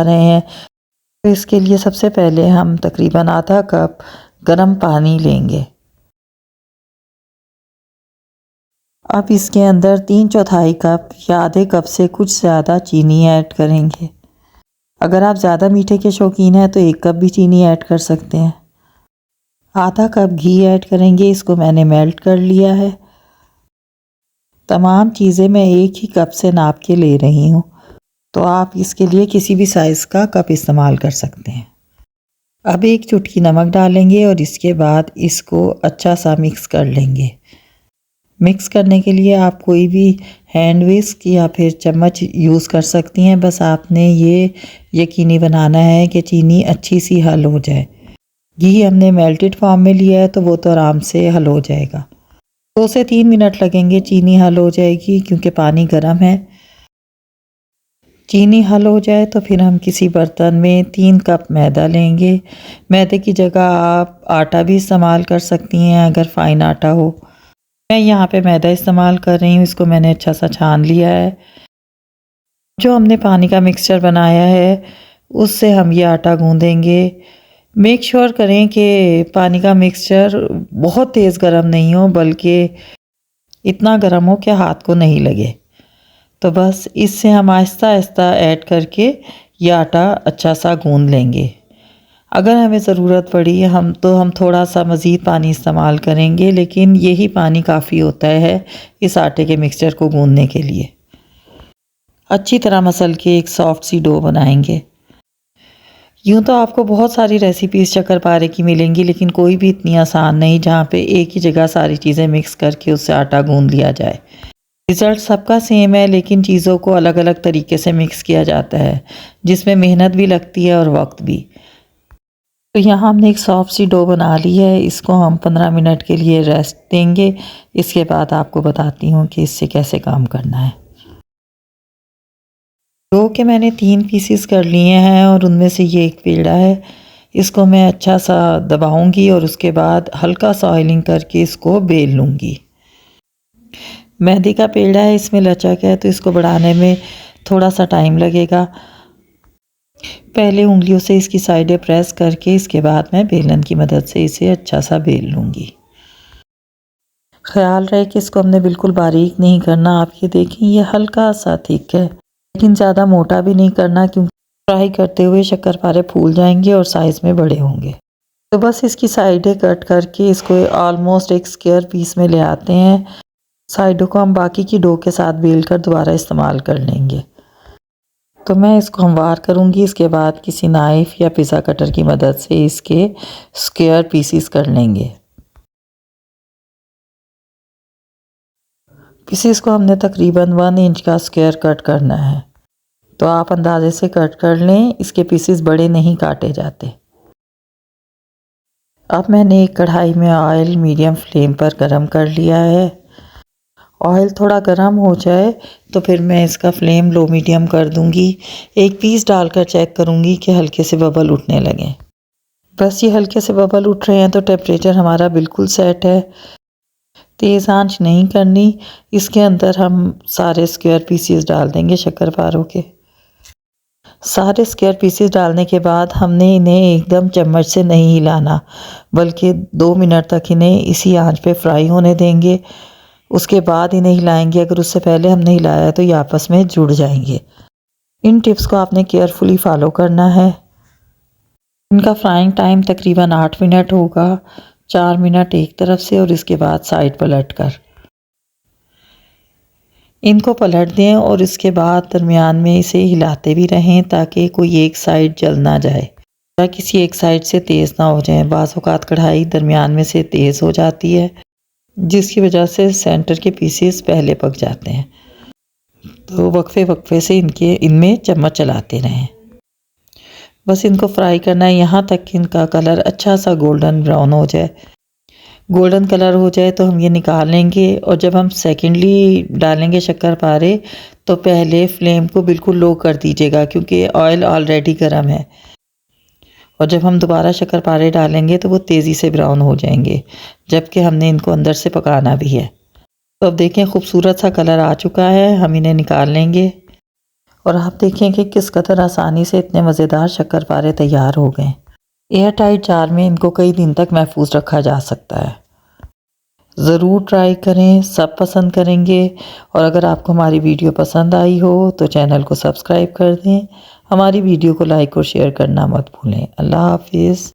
रहे हैं। तो इसके लिए सबसे पहले हम तकरीबन आधा कप गर्म पानी लेंगे। अब इसके अंदर 3/4 कप या आधे कप से कुछ ज़्यादा चीनी ऐड करेंगे। अगर आप ज़्यादा मीठे के शौकीन हैं तो 1 कप भी चीनी ऐड कर सकते हैं। आधा कप घी ऐड करेंगे, इसको मैंने मेल्ट कर लिया है। तमाम चीज़ें मैं एक ही कप से नाप के ले रही हूँ, तो आप इसके लिए किसी भी साइज़ का कप इस्तेमाल कर सकते हैं। अब 1 चुटकी नमक डालेंगे और इसके बाद इसको अच्छा सा मिक्स कर लेंगे। मिक्स करने के लिए आप कोई भी हैंड विस्क या फिर चम्मच यूज़ कर सकती हैं। बस आपने ये यकीनी बनाना है कि चीनी अच्छी सी हल हो जाए। घी हमने मेल्टेड फॉर्म में लिया है तो वो तो आराम से हल हो जाएगा। 2 से 3 मिनट लगेंगे, चीनी हल हो जाएगी क्योंकि पानी गर्म है। चीनी हल हो जाए तो फिर हम किसी बर्तन में 3 कप मैदा लेंगे। मैदे की जगह आप आटा भी इस्तेमाल कर सकती हैं अगर फ़ाइन आटा हो। मैं यहाँ पे मैदा इस्तेमाल कर रही हूँ, इसको मैंने अच्छा सा छान लिया है। जो हमने पानी का मिक्सचर बनाया है उससे हम ये आटा गूँदेंगे। मेक श्योर करें कि पानी का मिक्सचर बहुत तेज़ गर्म नहीं हो, बल्कि इतना गर्म हो कि हाथ को नहीं लगे। तो बस इससे हम आहिस्ता आहिस्ता ऐड करके ये आटा अच्छा सा गूँध लेंगे। अगर हमें ज़रूरत पड़ी हम थोड़ा सा मज़ीद पानी इस्तेमाल करेंगे, लेकिन यही पानी काफ़ी होता है इस आटे के मिक्सचर को गूँधने के लिए। अच्छी तरह मसल के एक सॉफ्ट सी डो बनाएंगे। यूँ तो आपको बहुत सारी रेसिपीज़ शक्करपारे की मिलेंगी, लेकिन कोई भी इतनी आसान नहीं जहाँ पे एक ही जगह सारी चीज़ें मिक्स करके उससे आटा गूँध लिया जाए। रिज़ल्ट सबका सेम है, लेकिन चीज़ों को अलग अलग तरीके से मिक्स किया जाता है, जिसमें मेहनत भी लगती है और वक्त भी। तो यहाँ हमने एक सॉफ्ट सी डो बना ली है, इसको हम 15 मिनट के लिए रेस्ट देंगे। इसके बाद आपको बताती हूँ कि इससे कैसे काम करना है। डो के मैंने 3 पीसेस कर लिए हैं और उनमें से ये एक पेड़ा है। इसको मैं अच्छा सा दबाऊंगी और उसके बाद हल्का सा ऑयलिंग करके इसको बेल लूँगी। मैदे का पेड़ा है, इसमें लचक है तो इसको बढ़ाने में थोड़ा सा टाइम लगेगा। पहले उंगलियों से इसकी साइडें प्रेस करके इसके बाद मैं बेलन की मदद से इसे अच्छा सा बेल लूँगी। ख्याल रहे कि इसको हमने बिल्कुल बारीक नहीं करना। आप ये देखें ये हल्का सा थिक है, लेकिन ज़्यादा मोटा भी नहीं करना क्योंकि फ्राई करते हुए शक्करपारे फूल जाएंगे और साइज़ में बड़े होंगे। तो बस इसकी साइडें कट करके इसको ऑलमोस्ट एक स्क्वायर पीस में ले आते हैं। साइडों को हम बाकी की डो के साथ बेल कर दोबारा इस्तेमाल कर लेंगे। तो मैं इसको हमवार करूँगी, इसके बाद किसी नाइफ़ या पिज़्ज़ा कटर की मदद से इसके स्क्वायर पीसीस कर लेंगे। पीसीस को हमने तकरीबन 1 इंच का स्क्वायर कट करना है, तो आप अंदाजे से कट कर लें, इसके पीसेस बड़े नहीं काटे जाते। अब मैंने एक कढ़ाई में ऑयल मीडियम फ्लेम पर गरम कर लिया है। ऑयल थोड़ा गरम हो जाए तो फिर मैं इसका फ्लेम लो मीडियम कर दूंगी। एक पीस डालकर चेक करूंगी कि हल्के से बबल उठने लगें। बस ये हल्के से बबल उठ रहे हैं तो टेम्परेचर हमारा बिल्कुल सेट है। तेज़ आंच नहीं करनी। इसके अंदर हम सारे स्क्वायर पीसेस डाल देंगे शक्करपारों के। सारे स्क्वायर पीसेस डालने के बाद हमने इन्हें एकदम चम्मच से नहीं हिलाना, बल्कि 2 मिनट तक इन्हें इसी आंच पे फ्राई होने देंगे। उसके बाद इन्हें हिलाएंगे। अगर उससे पहले हमने हिलाया तो ये आपस में जुड़ जाएंगे। इन टिप्स को आपने केयरफुली फॉलो करना है। इनका फ्राइंग टाइम तकरीबन 8 मिनट होगा। 4 मिनट एक तरफ से और इसके बाद साइड पलट कर इनको पलट दें और इसके बाद दरमियान में इसे हिलाते भी रहें ताकि कोई एक साइड जल ना जाए या किसी एक साइड से तेज़ ना हो जाए। बाज़ औक़ात कढ़ाई दरमियान में से तेज़ हो जाती है, जिसकी वजह से सेंटर के पीसेस पहले पक जाते हैं। तो वक्फे वक्फे से इनमें चम्मच चलाते रहें। बस इनको फ्राई करना है यहाँ तक कि इनका कलर अच्छा सा गोल्डन ब्राउन हो जाए। गोल्डन कलर हो जाए तो हम ये निकाल लेंगे और जब हम सेकेंडली डालेंगे शक्करपारे तो पहले फ्लेम को बिल्कुल लो कर दीजिएगा क्योंकि ऑयल ऑलरेडी गर्म है। और जब हम दोबारा शक्करपारे डालेंगे तो वो तेज़ी से ब्राउन हो जाएंगे, जबकि हमने इनको अंदर से पकाना भी है। तो अब देखें खूबसूरत सा कलर आ चुका है, हम इन्हें निकाल लेंगे और आप देखें कि किस कदर आसानी से इतने मज़ेदार शक्करपारे तैयार हो गए। एयर टाइट जार में इनको कई दिन तक महफूज रखा जा सकता है। ज़रूर ट्राई करें, सब पसंद करेंगे। और अगर आपको हमारी वीडियो पसंद आई हो तो चैनल को सब्सक्राइब कर दें। हमारी वीडियो को लाइक और शेयर करना मत भूलें। अल्लाह हाफिज़।